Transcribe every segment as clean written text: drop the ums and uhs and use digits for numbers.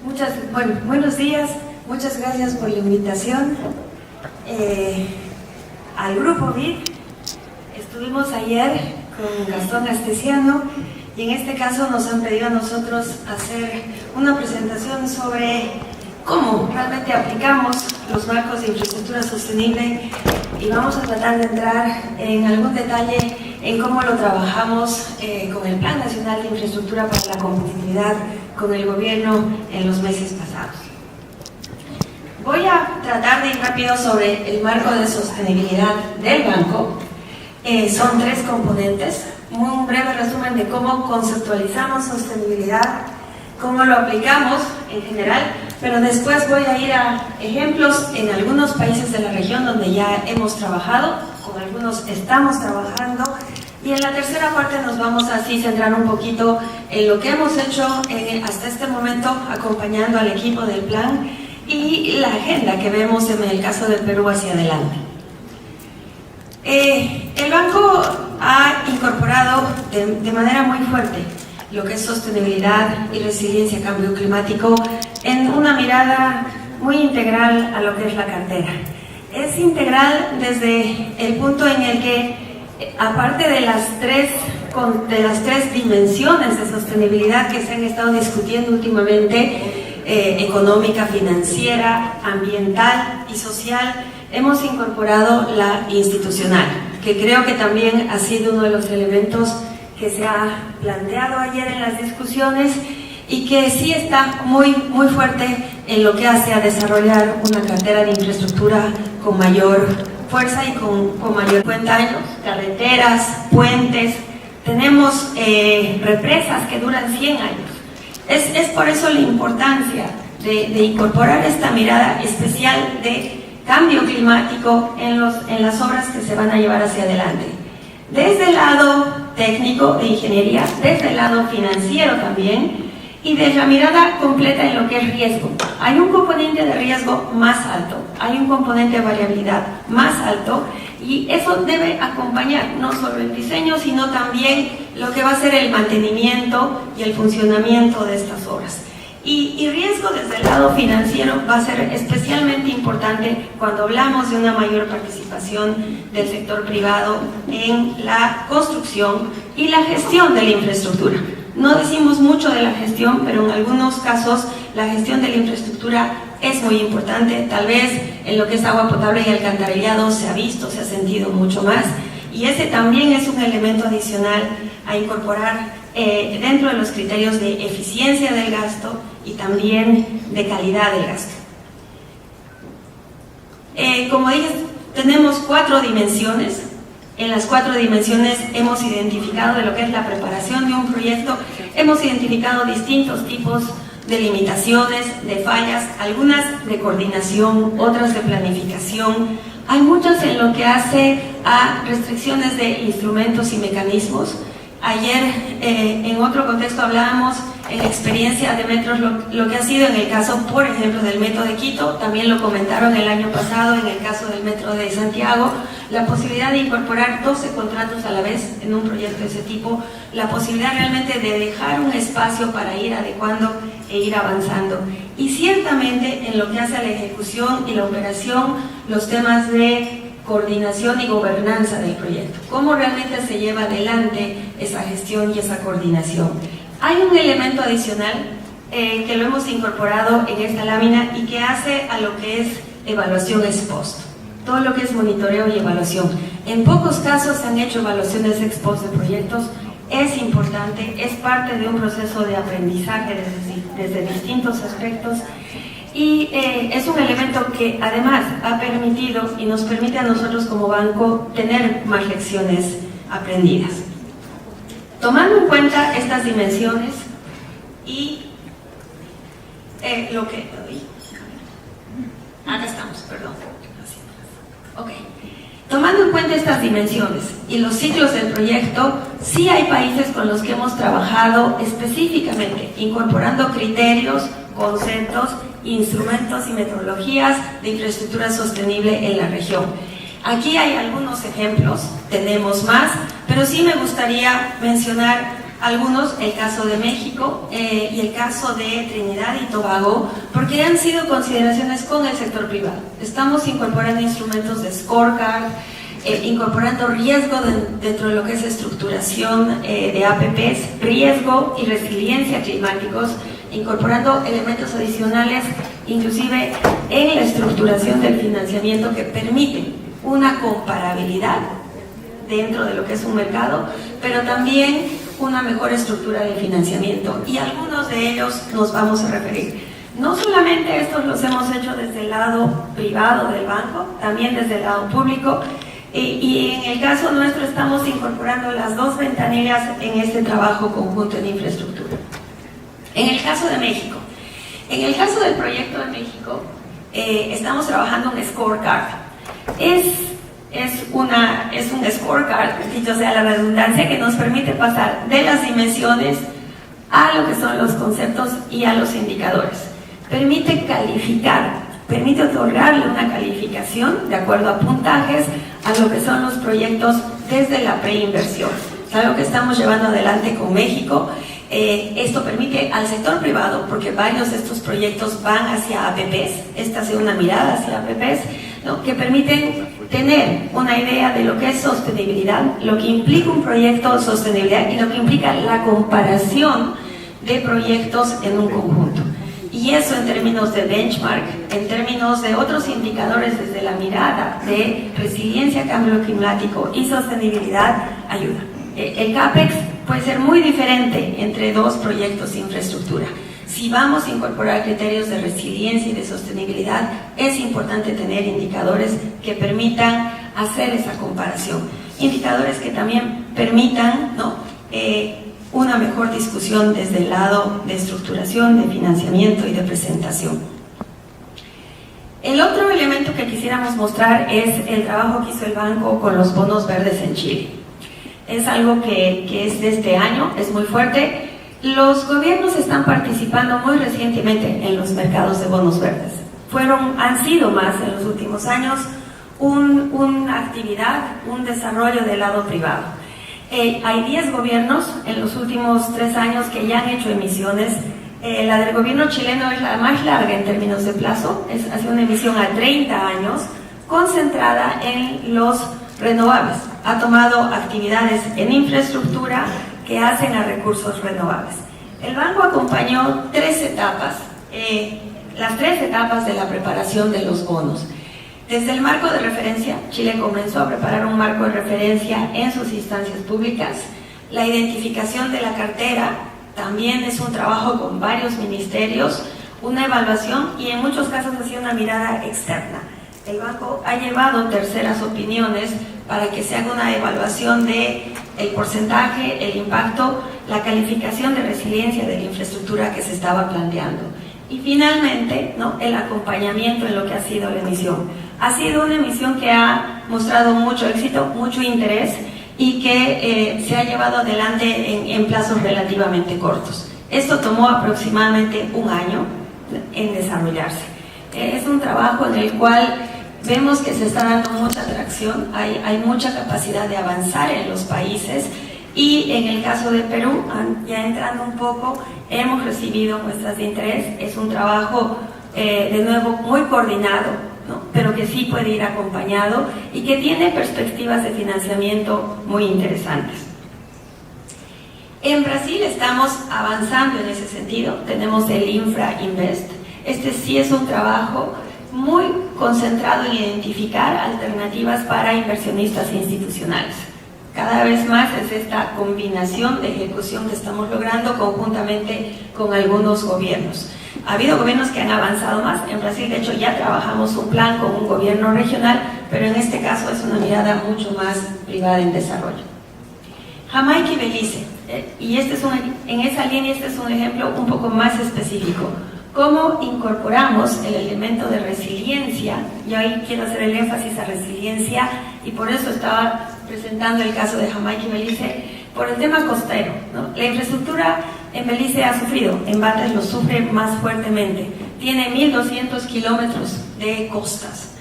Buenos días, muchas gracias por la invitación al Grupo BID. Estuvimos ayer con Gastón Astesiano y en este caso nos han pedido a nosotros hacer una presentación sobre cómo realmente aplicamos los marcos de infraestructura sostenible y vamos a tratar de entrar en algún detalle en cómo lo trabajamos con el Plan Nacional de Infraestructura para la Competitividad con el gobierno en los meses pasados. Voy a tratar de ir rápido sobre el marco de sostenibilidad del banco. Son 3 componentes, un breve resumen de cómo conceptualizamos sostenibilidad, cómo lo aplicamos en general, pero después voy a ir a ejemplos en algunos países de la región donde ya hemos trabajado, con algunos estamos trabajando, y en la tercera parte nos vamos a así centrar un poquito en lo que hemos hecho hasta este momento acompañando al equipo del plan y la agenda que vemos en el caso de Perú hacia adelante. El banco ha incorporado de manera muy fuerte lo que es sostenibilidad y resiliencia a cambio climático en una mirada muy integral a lo que es la cartera. Es integral desde el punto en el que, aparte de las tres dimensiones de sostenibilidad que se han estado discutiendo últimamente, económica, financiera, ambiental y social, hemos incorporado la institucional, que creo que también ha sido uno de los elementos que se ha planteado ayer en las discusiones y que sí está muy fuerte en lo que hace a desarrollar una cartera de infraestructura con mayor fuerza y con mayor 50 años, carreteras, puentes, tenemos represas que duran 100 años. Es por eso la importancia de incorporar esta mirada especial de cambio climático en las obras que se van a llevar hacia adelante. Desde el lado técnico de ingeniería, desde el lado financiero también, y de la mirada completa en lo que es riesgo. Hay un componente de riesgo más alto, hay un componente de variabilidad más alto, y eso debe acompañar no solo el diseño, sino también lo que va a ser el mantenimiento y el funcionamiento de estas obras. Y riesgo desde el lado financiero va a ser especialmente importante cuando hablamos de una mayor participación del sector privado en la construcción y la gestión de la infraestructura. No decimos mucho de la gestión, pero en algunos casos la gestión de la infraestructura es muy importante. Tal vez en lo que es agua potable y alcantarillado se ha visto, se ha sentido mucho más, y ese también es un elemento adicional a incorporar dentro de los criterios de eficiencia del gasto y también de calidad del gasto. Como dije, tenemos 4 dimensiones. En las 4 dimensiones hemos identificado de lo que es la preparación de un proyecto, hemos identificado distintos tipos de limitaciones, de fallas, algunas de coordinación, otras de planificación. Hay muchas en lo que hace a restricciones de instrumentos y mecanismos. Ayer, en otro contexto, hablábamos en la experiencia de metros, lo que ha sido en el caso, por ejemplo, del metro de Quito, también lo comentaron el año pasado en el caso del metro de Santiago, la posibilidad de incorporar 12 contratos a la vez en un proyecto de ese tipo, la posibilidad realmente de dejar un espacio para ir adecuando e ir avanzando. Y ciertamente en lo que hace a la ejecución y la operación, los temas de coordinación y gobernanza del proyecto, cómo realmente se lleva adelante esa gestión y esa coordinación. Hay un elemento adicional que lo hemos incorporado en esta lámina y que hace a lo que es evaluación ex post, todo lo que es monitoreo y evaluación. En pocos casos se han hecho evaluaciones ex post de proyectos, es importante, es parte de un proceso de aprendizaje desde distintos aspectos. Y es un elemento que además ha permitido y nos permite a nosotros como banco tener más lecciones aprendidas. Tomando en cuenta estas dimensiones y lo que... Acá estamos, perdón. Ok. Tomando en cuenta estas dimensiones y los ciclos del proyecto, sí hay países con los que hemos trabajado específicamente, incorporando criterios, conceptos, instrumentos y metodologías de infraestructura sostenible en la región. Aquí hay algunos ejemplos, tenemos más, pero sí me gustaría mencionar algunos, el caso de México y el caso de Trinidad y Tobago, porque han sido consideraciones con el sector privado. Estamos incorporando instrumentos de scorecard, incorporando riesgo dentro de lo que es estructuración de APPs, riesgo y resiliencia climáticos, incorporando elementos adicionales, inclusive en la estructuración del financiamiento que permiten una comparabilidad dentro de lo que es un mercado, pero también una mejor estructura de financiamiento, y algunos de ellos nos vamos a referir. No solamente estos los hemos hecho desde el lado privado del banco, también desde el lado público, y en el caso nuestro estamos incorporando las dos ventanillas en este trabajo conjunto en infraestructura. En el caso de México, en el caso del proyecto de México, estamos trabajando un scorecard. Es un scorecard, dicho sea la redundancia, que nos permite pasar de las dimensiones a lo que son los conceptos y a los indicadores. Permite calificar, permite otorgarle una calificación de acuerdo a puntajes a lo que son los proyectos desde la preinversión. Es algo que estamos llevando adelante con México. Esto permite al sector privado, porque varios de estos proyectos van hacia APPs, esta ha sido una mirada hacia APPs, ¿no?, que permiten tener una idea de lo que es sostenibilidad, lo que implica un proyecto de sostenibilidad y lo que implica la comparación de proyectos en un conjunto. Y eso en términos de benchmark, en términos de otros indicadores desde la mirada de resiliencia, cambio climático y sostenibilidad, ayuda. El CAPEX puede ser muy diferente entre dos proyectos de infraestructura. Si vamos a incorporar criterios de resiliencia y de sostenibilidad, es importante tener indicadores que permitan hacer esa comparación. Indicadores que también permitan, ¿no?, una mejor discusión desde el lado de estructuración, de financiamiento y de presentación. El otro elemento que quisiéramos mostrar es el trabajo que hizo el banco con los bonos verdes en Chile. Es algo que es de este año, es muy fuerte. Los gobiernos están participando muy recientemente en los mercados de bonos verdes. Han sido más en los últimos años una actividad, un desarrollo del lado privado. Hay 10 gobiernos en los últimos 3 años que ya han hecho emisiones. La del gobierno chileno es la más larga en términos de plazo, ha sido una emisión a 30 años, concentrada en los renovables. Ha tomado actividades en infraestructura que hacen a recursos renovables. El banco acompañó 3 etapas, las 3 etapas de la preparación de los bonos. Desde el marco de referencia, Chile comenzó a preparar un marco de referencia en sus instancias públicas. La identificación de la cartera también es un trabajo con varios ministerios, una evaluación y en muchos casos ha sido una mirada externa. El banco ha llevado terceras opiniones para que se haga una evaluación de el porcentaje, el impacto, la calificación de resiliencia de la infraestructura que se estaba planteando. Y finalmente, ¿no?, el acompañamiento en lo que ha sido la emisión. Ha sido una emisión que ha mostrado mucho éxito, mucho interés y que se ha llevado adelante en plazos relativamente cortos. Esto tomó aproximadamente 1 año en desarrollarse. Es un trabajo en el cual vemos que se está dando mucha atracción, hay mucha capacidad de avanzar en los países y en el caso de Perú, ya entrando un poco, hemos recibido muestras de interés. Es un trabajo de nuevo muy coordinado, ¿no?, pero que sí puede ir acompañado y que tiene perspectivas de financiamiento muy interesantes. En Brasil estamos avanzando en ese sentido, tenemos el Infra Invest. Este sí es un trabajo muy concentrado en identificar alternativas para inversionistas institucionales. Cada vez más es esta combinación de ejecución que estamos logrando conjuntamente con algunos gobiernos. Ha habido gobiernos que han avanzado más. En Brasil, de hecho, ya trabajamos un plan con un gobierno regional, pero en este caso es una mirada mucho más privada en desarrollo. Jamaica y Belice, y en esa línea este es un ejemplo un poco más específico. ¿Cómo incorporamos el elemento de resiliencia? Y ahí quiero hacer el énfasis a resiliencia, y por eso estaba presentando el caso de Jamaica y Belice, por el tema costero, ¿no? La infraestructura en Belice ha sufrido, embates lo sufre más fuertemente. Tiene 1.200 kilómetros de costas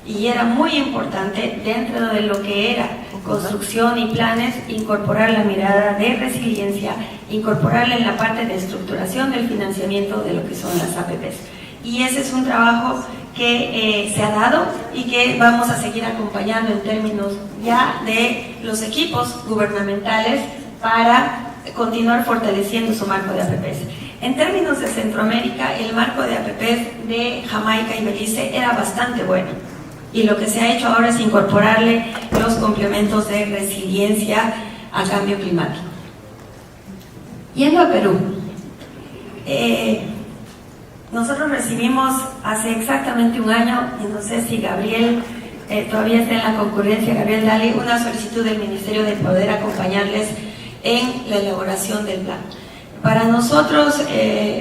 y era muy importante dentro de lo que era construcción y planes incorporar la mirada de resiliencia, incorporarla en la parte de estructuración del financiamiento de lo que son las APPs. Y ese es un trabajo que se ha dado y que vamos a seguir acompañando en términos ya de los equipos gubernamentales para continuar fortaleciendo su marco de APPs. En términos de Centroamérica, el marco de APPs de Jamaica y Belice era bastante bueno. Y lo que se ha hecho ahora es incorporarle los complementos de resiliencia a cambio climático. Yendo a Perú, nosotros recibimos hace exactamente un año, y no sé si Gabriel todavía está en la concurrencia, Gabriel Dali, una solicitud del Ministerio de poder acompañarles en la elaboración del plan. Para nosotros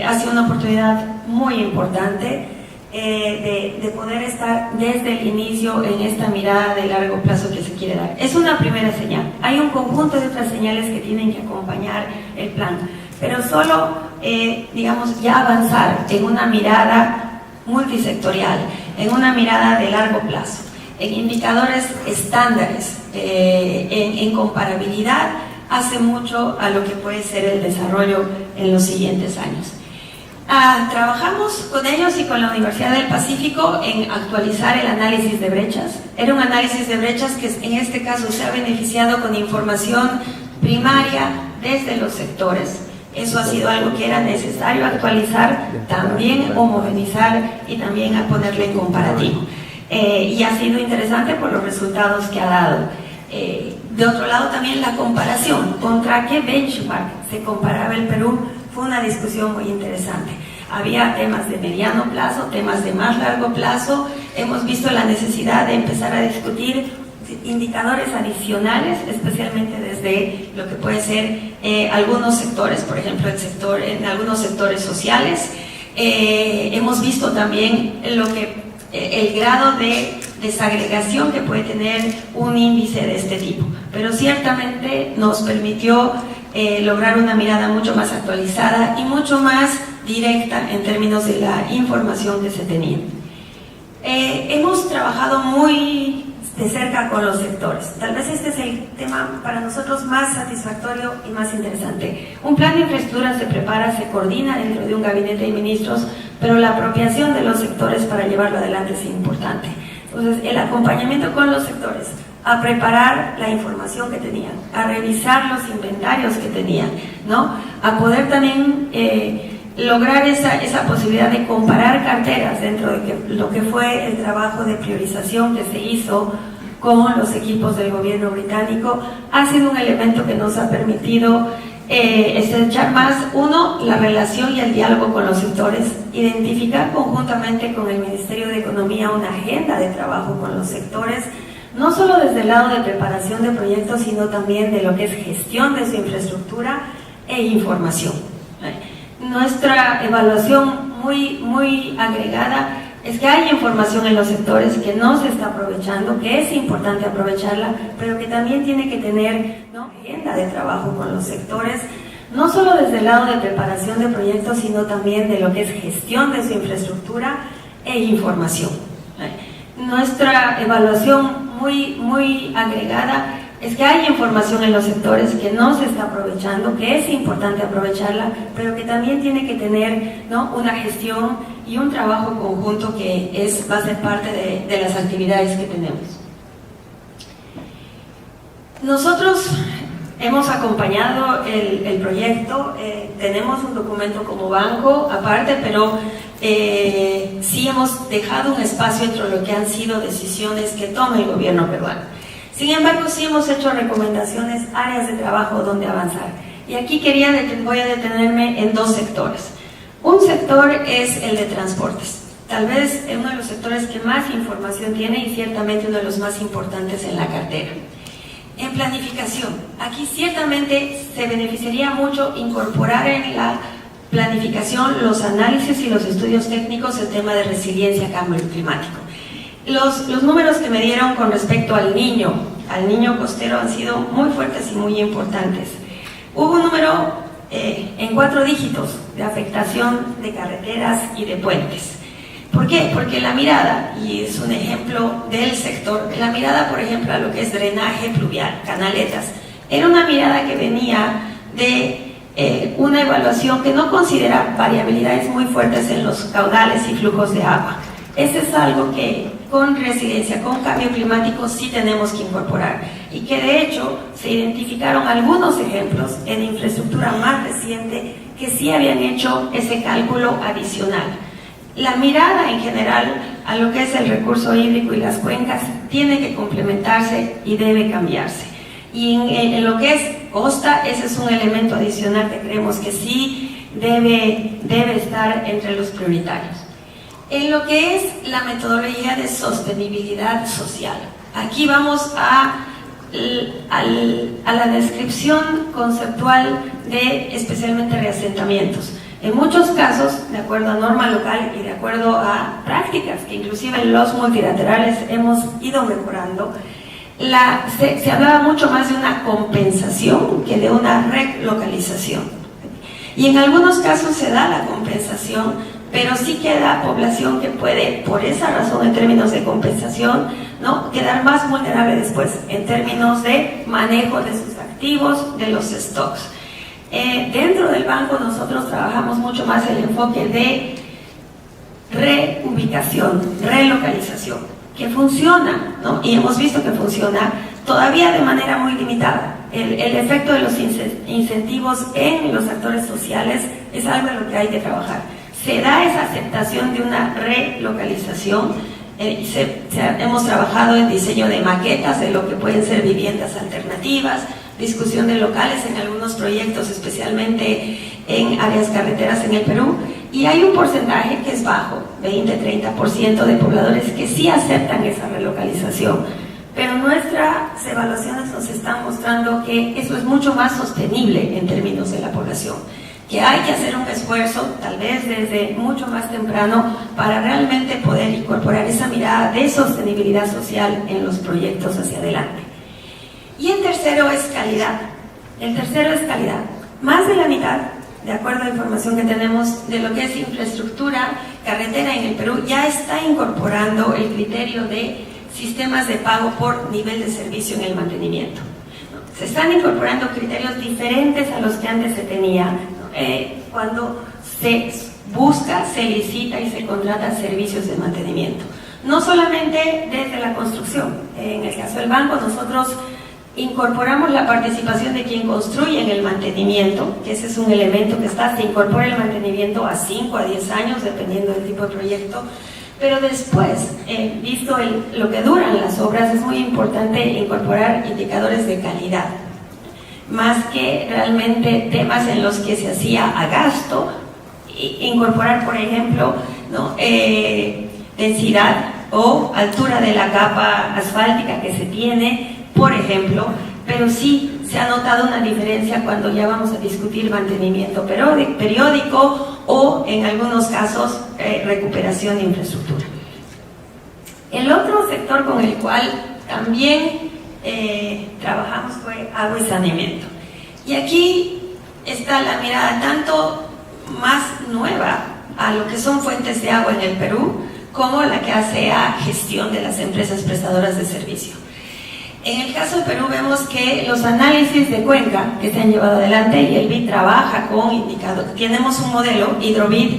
ha sido una oportunidad muy importante de poder estar desde el inicio en esta mirada de largo plazo que se quiere dar. Es una primera señal. Hay un conjunto de otras señales que tienen que acompañar el plan, pero solo, digamos, ya avanzar en una mirada multisectorial, en una mirada de largo plazo, en indicadores estándares, en comparabilidad, hace mucho a lo que puede ser el desarrollo en los siguientes años. Trabajamos con ellos y con la Universidad del Pacífico en actualizar el análisis de brechas. Era un análisis de brechas que en este caso se ha beneficiado con información primaria desde los sectores. Eso ha sido algo que era necesario actualizar, también homogeneizar y también a ponerle en comparativo. Y ha sido interesante por los resultados que ha dado. De otro lado también la comparación, contra qué benchmark se comparaba el Perú, fue una discusión muy interesante. Había temas de mediano plazo, temas de más largo plazo. Hemos visto la necesidad de empezar a discutir indicadores adicionales, especialmente desde lo que puede ser algunos sectores, por ejemplo en algunos sectores sociales. Hemos visto también el grado de desagregación que puede tener un índice de este tipo, pero ciertamente nos permitió lograr una mirada mucho más actualizada y mucho más directa en términos de la información que se tenía. Hemos trabajado muy de cerca con los sectores. Tal vez este es el tema para nosotros más satisfactorio y más interesante. Un plan de infraestructura se prepara, se coordina dentro de un gabinete de ministros, pero la apropiación de los sectores para llevarlo adelante es importante. Entonces, el acompañamiento con los sectores, a preparar la información que tenían, a revisar los inventarios que tenían, ¿no? A poder también lograr esa posibilidad de comparar carteras dentro de lo que fue el trabajo de priorización que se hizo con los equipos del gobierno británico, ha sido un elemento que nos ha permitido estrechar más, la relación y el diálogo con los sectores, identificar conjuntamente con el Ministerio de Economía una agenda de trabajo con los sectores, no solo desde el lado de preparación de proyectos, sino también de lo que es gestión de su infraestructura e información. Nuestra evaluación muy agregada es que hay información en los sectores que no se está aprovechando, que es importante aprovecharla, pero que también tiene que tener, ¿no?, agenda de trabajo con los sectores, no solo desde el lado de preparación de proyectos, sino también de lo que es gestión de su infraestructura e información. Nuestra evaluación muy agregada es que hay información en los sectores que no se está aprovechando, que es importante aprovecharla, pero que también tiene que tener, ¿no?, una gestión y un trabajo conjunto que va a ser parte de las actividades que tenemos. Nosotros hemos acompañado el proyecto, tenemos un documento como banco aparte, pero sí hemos dejado un espacio entre lo que han sido decisiones que toma el gobierno peruano. Sin embargo, sí hemos hecho recomendaciones, áreas de trabajo donde avanzar. Y aquí voy a detenerme en dos sectores. Un sector es el de transportes. Tal vez es uno de los sectores que más información tiene y ciertamente uno de los más importantes en la cartera. En planificación, aquí ciertamente se beneficiaría mucho incorporar en la planificación los análisis y los estudios técnicos el tema de resiliencia a cambio climático. Los números que me dieron con respecto al niño costero han sido muy fuertes y muy importantes. Hubo un número en 4 dígitos de afectación de carreteras y de puentes. ¿Por qué? Porque la mirada, y es un ejemplo del sector, la mirada, por ejemplo, a lo que es drenaje pluvial, canaletas, era una mirada que venía de una evaluación que no considera variabilidades muy fuertes en los caudales y flujos de agua. Ese es algo que con resiliencia, con cambio climático sí tenemos que incorporar, y que de hecho se identificaron algunos ejemplos en infraestructura más reciente que sí habían hecho ese cálculo adicional. La mirada en general a lo que es el recurso hídrico y las cuencas tiene que complementarse y debe cambiarse. Y en lo que es costa, ese es un elemento adicional que creemos que sí debe estar entre los prioritarios. En lo que es la metodología de sostenibilidad social, aquí vamos a la descripción conceptual de especialmente reasentamientos. En muchos casos, de acuerdo a norma local y de acuerdo a prácticas que inclusive los multilaterales hemos ido mejorando, se hablaba mucho más de una compensación que de una relocalización. Y en algunos casos se da la compensación, pero sí queda población que puede, por esa razón, en términos de compensación, ¿no?, quedar más vulnerable después, en términos de manejo de sus activos, de los stocks. Dentro del banco nosotros trabajamos mucho más el enfoque de reubicación, relocalización, que funciona, ¿no?, y hemos visto que funciona todavía de manera muy limitada. El efecto de los incentivos en los actores sociales es algo en lo que hay que trabajar. Se da esa aceptación de una relocalización. Hemos trabajado en diseño de maquetas de lo que pueden ser viviendas alternativas, discusión de locales en algunos proyectos, especialmente en áreas carreteras en el Perú, y hay un porcentaje que es bajo, 20-30% de pobladores que sí aceptan esa relocalización, pero nuestras evaluaciones nos están mostrando que eso es mucho más sostenible en términos de la población, que hay que hacer un esfuerzo, tal vez desde mucho más temprano, para realmente poder incorporar esa mirada de sostenibilidad social en los proyectos hacia adelante. Y el tercero es calidad. El tercero es calidad. Más de la mitad, de acuerdo a la información que tenemos de lo que es infraestructura carretera en el Perú, ya está incorporando el criterio de sistemas de pago por nivel de servicio en el mantenimiento. Se están incorporando criterios diferentes a los que antes se tenía, cuando se busca, se licita y se contrata servicios de mantenimiento. No solamente desde la construcción. En el caso del banco, nosotros incorporamos la participación de quien construye en el mantenimiento, que ese es un elemento que se incorpora el mantenimiento a 5 a 10 años, dependiendo del tipo de proyecto, pero después, visto lo que duran las obras, es muy importante incorporar indicadores de calidad, más que realmente temas en los que se hacía a gasto, incorporar, por ejemplo, ¿no?, densidad o altura de la capa asfáltica que se tiene, por ejemplo, pero sí se ha notado una diferencia cuando ya vamos a discutir mantenimiento periódico o, en algunos casos, recuperación de infraestructura. El otro sector con el cual también trabajamos fue agua y saneamiento. Y aquí está la mirada tanto más nueva a lo que son fuentes de agua en el Perú, como la que hace a gestión de las empresas prestadoras de servicio. En el caso del Perú vemos que los análisis de cuenca que se han llevado adelante, y el BID trabaja con indicadores, tenemos un modelo, HidroBID,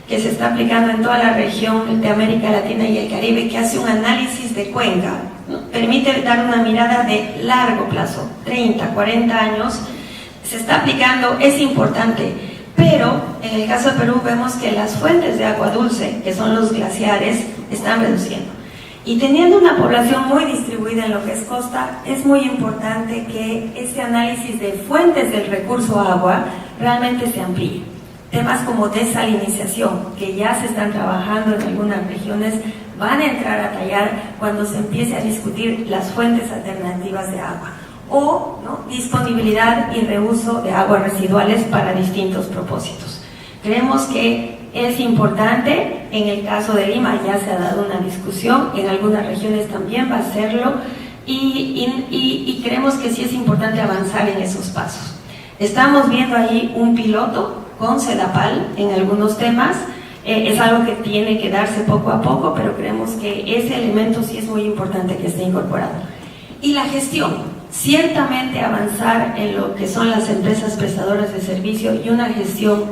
que se está aplicando en toda la región de América Latina y el Caribe, que hace un análisis de cuenca, ¿no?, permite dar una mirada de largo plazo, 30, 40 años, se está aplicando, es importante, pero en el caso de Perú vemos que las fuentes de agua dulce, que son los glaciares, están reduciendo. Y teniendo una población muy distribuida en lo que es costa, es muy importante que este análisis de fuentes del recurso agua realmente se amplíe. Temas como desalinización, que ya se están trabajando en algunas regiones, van a entrar a tallar cuando se empiece a discutir las fuentes alternativas de agua. O, ¿no?, disponibilidad y reuso de aguas residuales para distintos propósitos. Creemos que es importante, en el caso de Lima ya se ha dado una discusión, en algunas regiones también va a hacerlo, y creemos que sí es importante avanzar en esos pasos. Estamos viendo ahí un piloto con CEDAPAL en algunos temas, Es algo que tiene que darse poco a poco, pero creemos que ese elemento sí es muy importante que esté incorporado. Y la gestión, ciertamente avanzar en lo que son las empresas prestadoras de servicio y una gestión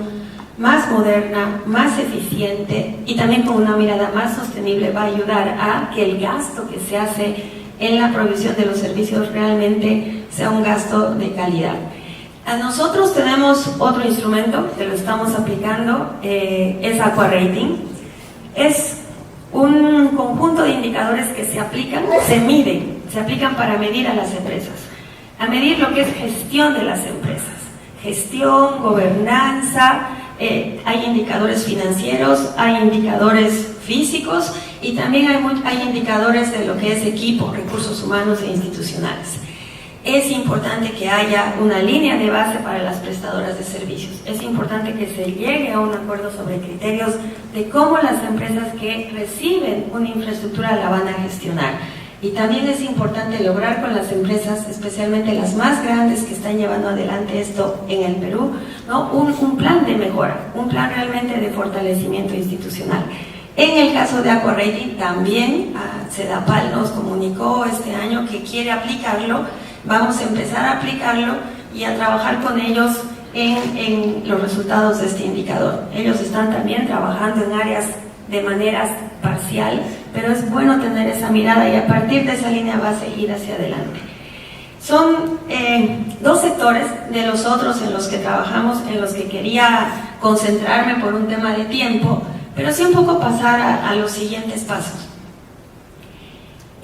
más moderna, más eficiente y también con una mirada más sostenible va a ayudar a que el gasto que se hace en la provisión de los servicios realmente sea un gasto de calidad. A nosotros tenemos otro instrumento que lo estamos aplicando, es Aqua Rating. Es un conjunto de indicadores que se aplican, se aplican para medir a las empresas, a medir lo que es gestión de las empresas, gestión, gobernanza, hay indicadores financieros, hay indicadores físicos y también hay indicadores de lo que es equipo, recursos humanos e institucionales. Es importante que haya una línea de base para las prestadoras de servicios. Es importante que se llegue a un acuerdo sobre criterios de cómo las empresas que reciben una infraestructura la van a gestionar. Y también es importante lograr con las empresas, especialmente las más grandes que están llevando adelante esto en el Perú, ¿no? un plan de mejora, un plan realmente de fortalecimiento institucional. En el caso de Aqua Rating también CEDAPAL nos comunicó este año que quiere aplicarlo. Vamos a empezar a aplicarlo y a trabajar con ellos en los resultados de este indicador. Ellos están también trabajando en áreas de manera parcial, pero es bueno tener esa mirada y a partir de esa línea base ir hacia adelante. Son dos sectores de los otros en los que trabajamos, en los que quería concentrarme por un tema de tiempo, pero sí un poco pasar a los siguientes pasos.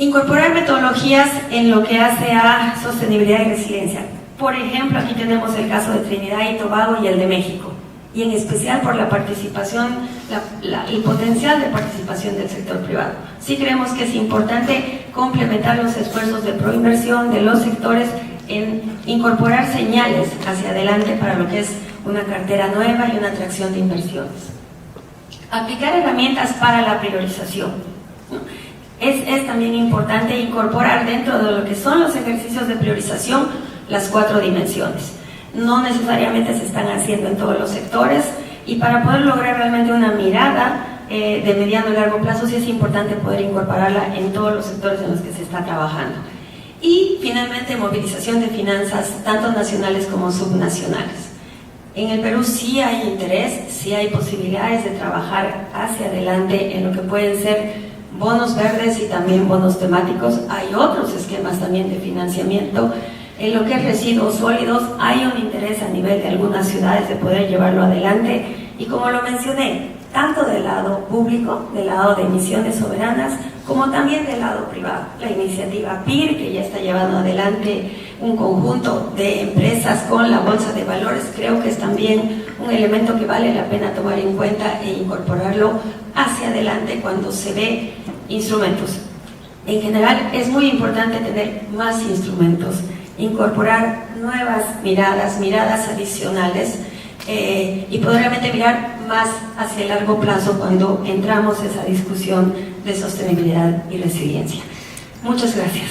Incorporar metodologías en lo que hace a sostenibilidad y resiliencia. Por ejemplo, aquí tenemos el caso de Trinidad y Tobago y el de México, y en especial por la participación, el potencial de participación del sector privado. Sí creemos que es importante complementar los esfuerzos de proinversión de los sectores en incorporar señales hacia adelante para lo que es una cartera nueva y una atracción de inversiones. Aplicar herramientas para la priorización, ¿no? Es también importante incorporar dentro de lo que son los ejercicios de priorización las 4 dimensiones. No necesariamente se están haciendo en todos los sectores y para poder lograr realmente una mirada de mediano y largo plazo sí es importante poder incorporarla en todos los sectores en los que se está trabajando. Y finalmente movilización de finanzas tanto nacionales como subnacionales. En el Perú sí hay interés, sí hay posibilidades de trabajar hacia adelante en lo que pueden ser bonos verdes y también bonos temáticos. Hay otros esquemas también de financiamiento. En lo que es residuos sólidos hay un interés a nivel de algunas ciudades de poder llevarlo adelante y como lo mencioné, tanto del lado público, del lado de emisiones soberanas, como también del lado privado. La iniciativa PIR, que ya está llevando adelante un conjunto de empresas con la bolsa de valores, creo que es también un elemento que vale la pena tomar en cuenta e incorporarlo hacia adelante cuando se ve instrumentos. En general es muy importante tener más instrumentos, incorporar nuevas miradas adicionales y poder realmente mirar más hacia el largo plazo cuando entramos en esa discusión de sostenibilidad y resiliencia. Muchas gracias.